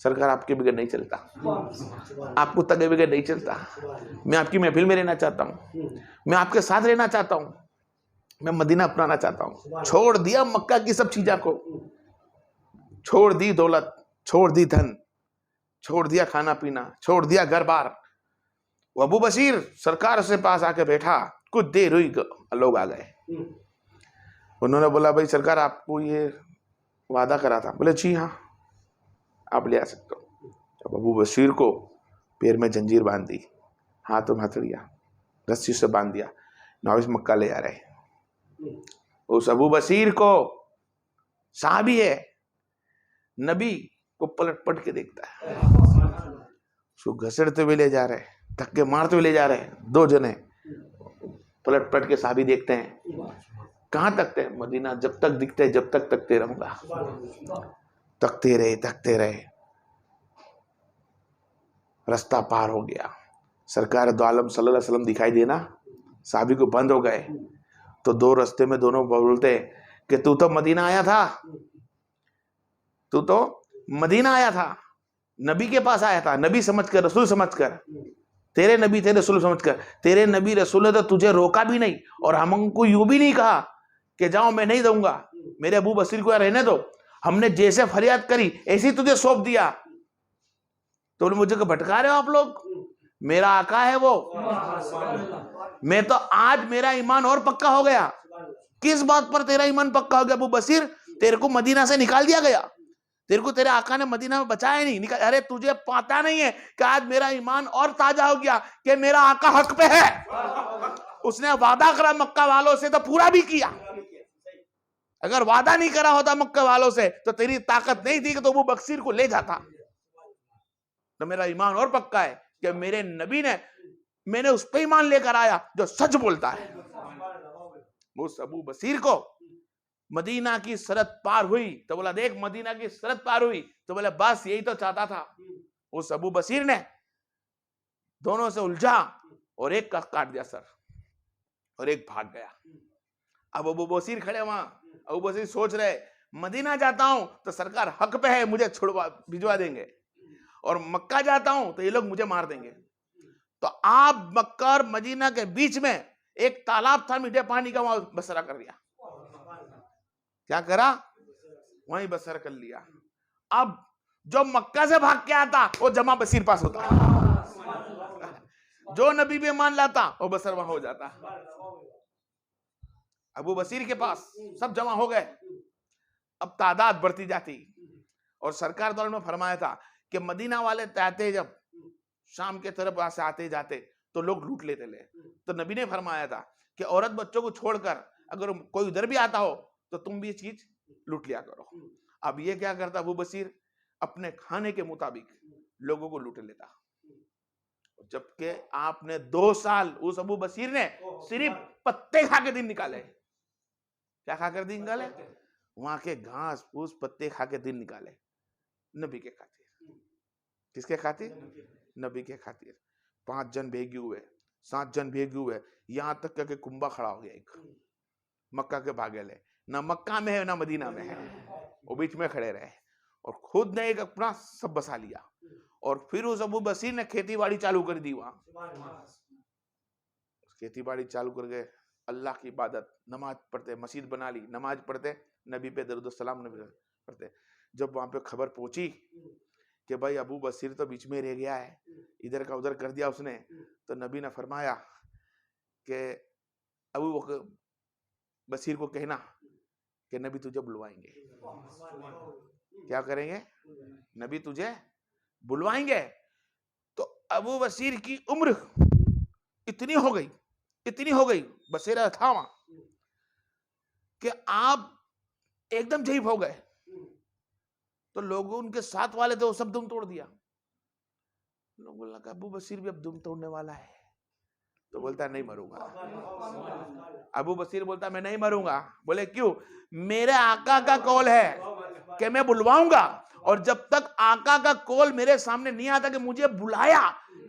سرکار آپ کے بغیر نہیں چلتا, آپ کو تگے بغیر نہیں چلتا. میں آپ کی محفل میں رہنا چاہتا ہوں, میں آپ کے ساتھ رہنا چاہتا ہوں, میں مدینہ اپنانا چاہتا ہوں. چھوڑ دیا مکہ کی سب چیزوں کو, چھوڑ دی دولت, چھوڑ دی دھن, چھوڑ دیا کھانا پینا, چھوڑ دیا گھر بار. وہ ابو بصیر سرکار سے پاس آ کے بیٹھا, کچھ دیر ہوئی لوگ آ گئے. انہوں نے بولا بھائی سرکار آپ کو یہ وعدہ کرا تھا. بولے جی ہاں آپ لے آ سکتے ہو. جب ابو بصیر کو پیر میں جنجیر باندھ دی, ہاتھوں میں ہتھڑیا رسی سے باندھ دیا, نواز مکہ لے آ رہے. اس ابو بصیر کو صحابی ہے, نبی کو پلٹ پلٹ کے دیکھتا ہے, اس کو گھسڑتے ہوئے لے جا رہے, دھکے مارتے ہوئے لے جا رہے. دو جنے پلٹ پلٹ کے صحابی دیکھتے ہیں, کہاں تکتے ہیں؟ مدینہ جب تک دکھتے جب تک تکتے رہوں گا. تکتے رہے, رستہ پار ہو گیا. سرکار دو عالم صلی اللہ علیہ وسلم دکھائی دینا, صحابی کو بند ہو گئے. تو دو رستے میں دونوں بولتے کہ تو مدینہ آیا تھا, تو مدینہ آیا تھا, نبی کے پاس آیا تھا, نبی سمجھ کر, رسول سمجھ کر, تیرے نبی تیرے رسول سمجھ کر. تیرے نبی رسول نے تو تجھے روکا بھی نہیں, اور ہم کو یوں بھی نہیں کہا کہ جاؤ میں نہیں دوں گا, میرے ابو بصیر کو رہنے دو. ہم نے جیسے فریاد کری ایسے تجھے سونپ دیا. تو مجھے کہ بھٹکا رہے ہو آپ لوگ, میرا آقا ہے وہ. میں تو آج میرا ایمان اور پکا ہو گیا. کس بات پر تیرا ایمان پکا ہو گیا ابو بصیر؟ تیرے کو مدینہ سے نکال دیا گیا, تیرے کو تیرے آقا نے مدینہ میں بچایا نہیں. ارے تجھے پتا نہیں ہے کہ آج میرا ایمان اور تازہ ہو گیا کہ میرا آقا حق پہ ہے. اس نے وعدہ کرا مکہ والوں سے تو پورا بھی کیا. اگر وعدہ نہیں کرا ہوتا مکہ والوں سے تو تیری طاقت نہیں تھی کہ تو ابو بصیر کو لے جاتا. تو میرا ایمان اور پکا ہے کہ میرے نبی نے, میں نے اس پہ ایمان لے کر آیا جو سچ بولتا ہے. اس ابو بصیر کو مدینہ کی سرحد پار ہوئی تو بولا دیکھ مدینہ کی سرحد پار ہوئی, تو بولا بس یہی تو چاہتا تھا. اس ابو بصیر نے دونوں سے الجھا اور ایک کا کاٹ دیا سر, اور ایک بھاگ گیا. اب ابو بصیر کھڑے وہاں, ابو بصیر سوچ رہے مدینہ جاتا ہوں تو سرکار حق پہ ہے, مجھے چھڑوا بھجوا دیں گے, اور مکہ جاتا ہوں تو یہ لوگ مجھے مار دیں گے. تو آپ مکہ اور مدینہ کے بیچ میں ایک تالاب تھا میٹھے پانی کا, وہاں بسرا کر لیا. کیا کرا؟ وہیں بسر کر لیا. اب جو مکہ سے بھاگ کے آتا وہ جمع بصیر پاس ہوتا, جو نبی بھی مان لاتا وہ بسر وہاں ہو جاتا. ابو بصیر کے پاس سب جمع ہو گئے. اب تعداد بڑھتی جاتی, اور سرکار دور میں فرمایا تھا کہ مدینہ والے آتے جب شام کے طرف سے آتے جاتے تو لوگ لوٹ لیتے لے. تو نبی نے فرمایا تھا کہ عورت بچوں کو چھوڑ کر اگر کوئی ادھر بھی آتا ہو تو تم بھی یہ چیز لوٹ لیا کرو. اب یہ کیا کرتا ابو بصیر؟ اپنے کھانے کے مطابق لوگوں کو لوٹ لیتا. جبکہ آپ نے 2 سال اس ابو بصیر نے صرف پتے کھا کے دن نکالے. کیا کھا کر دن نکالے؟ وہاں کے گھاس پھوس پتے کھا کے دن نکالے, نبی کے خاطر. کس کے خاطر؟ نبی کے خاطر. 5 جن بھیگے ہوئے, 7 جن بھیگے ہوئے, یہاں تک کہ کنبا کھڑا ہو گیا ایک مکہ کے بھاگے لے. نہ مکہ میں ہے نہ مدینہ میں ہے, وہ بیچ میں کھڑے رہے, اور خود نے ایک اپنا سب بسا لیا. اور پھر اس ابو بصیر نے کھیتی باڑی چالو کر دی. وہاں کھیتی باڑی چالو کر گئے, اللہ کی عبادت, نماز پڑھتے, مسجد بنا لی, نماز پڑھتے, نبی پہ درود السلام نبی پڑھتے. جب وہاں پہ خبر پہنچی کہ بھائی ابو بصیر تو بیچ میں رہ گیا ہے, ادھر کا ادھر کر دیا اس نے, تو نبی نے فرمایا کہ ابو بصیر کو کہنا کہ نبی تجھے بلوائیں گے. کیا کریں گے؟ نبی تجھے بلوائیں گے. تو ابو بصیر کی عمر اتنی ہو گئی بصیرہ تھا وہاں کہ آپ ایک دم ضعیف ہو گئے. تو لوگوں ان کے ساتھ والے تھے وہ سب دم توڑ دیا. لوگ بولنا کہ ابو بصیر بھی اب دم توڑنے والا ہے. تو بولتا ہے نہیں مروں گا. ابو بصیر بولتا ہے میں نہیں مروں گا. بولے کیوں؟ میرے آقا کا قول ہے کہ میں بلواؤں گا, اور جب تک آقا کا قول میرے سامنے نہیں آتا کہ مجھے بلایا,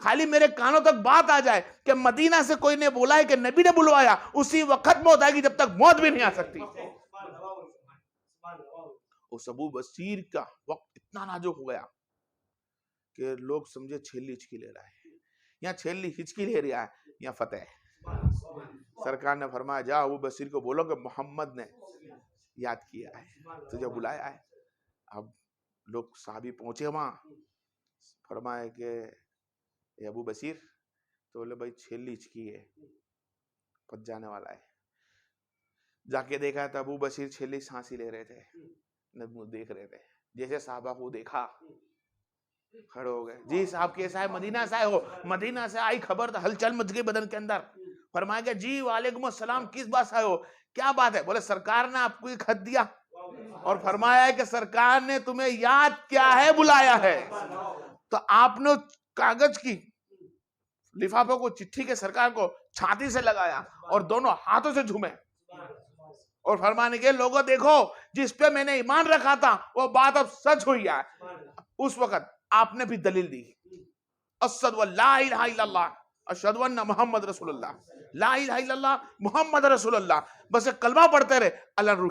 خالی میرے کانوں تک بات آ جائے کہ مدینہ سے کوئی نے بولا ہے کہ نبی نے بلوایا, اسی وقت موت آئے گی, جب تک موت بھی نہیں آ سکتی. اس ابو بصیر کا وقت اتنا نازک ہو گیا کہ لوگ سمجھے چھیلی ہچکی لے رہا ہے، یا چھیلی ہچکی لے رہا ہے یا فتح ہے۔ سرکار نے فرمایا جا ابو بصیر کو بولو کہ محمد نے یاد کیا ہے، تجھے بلایا ہے۔ اب لوگ صحابی پہنچے وہاں، فرمایا کہ اے ابو بصیر، تو بولے بھائی چھیلی ہچکی ہے، پچ جانے والا ہے۔ جا کے دیکھا تو ابو بصیر چھیلی سانسی لے رہے تھے، نبی دیکھ رہے تھے۔ جیسے صحابہ کو دیکھا کھڑے ہو گئے، جی صاحب کیسا ہے، مدینہ سے آئے ہو؟ مدینہ سے آئی خبر تو ہلچل مچ گئی بدن کے اندر۔ فرمایا کہ جی وعلیکم السلام، کس بات سے آئے ہو، کیا بات ہے؟ بولے سرکار نے آپ کو یہ خط دیا اور فرمایا ہے کہ سرکار نے تمہیں یاد کیا ہے، بلایا ہے۔ تو آپ نے کاغذ کی لفافے کو، چٹھی کے سرکار کو چھاتی سے لگایا اور دونوں ہاتھوں سے جھومے اور فرمانے کے لوگوں دیکھو جس پہ میں نے ایمان رکھا تھا وہ بات اب سچ ہوئی ہے۔ اس وقت آپ نے بھی دلیل دی، اشہد ان لا الہ الا اللہ اشہد ان محمد رسول اللہ، لا الہ الا اللہ محمد رسول اللہ، بس ایک کلمہ پڑھتے رہے، اللہ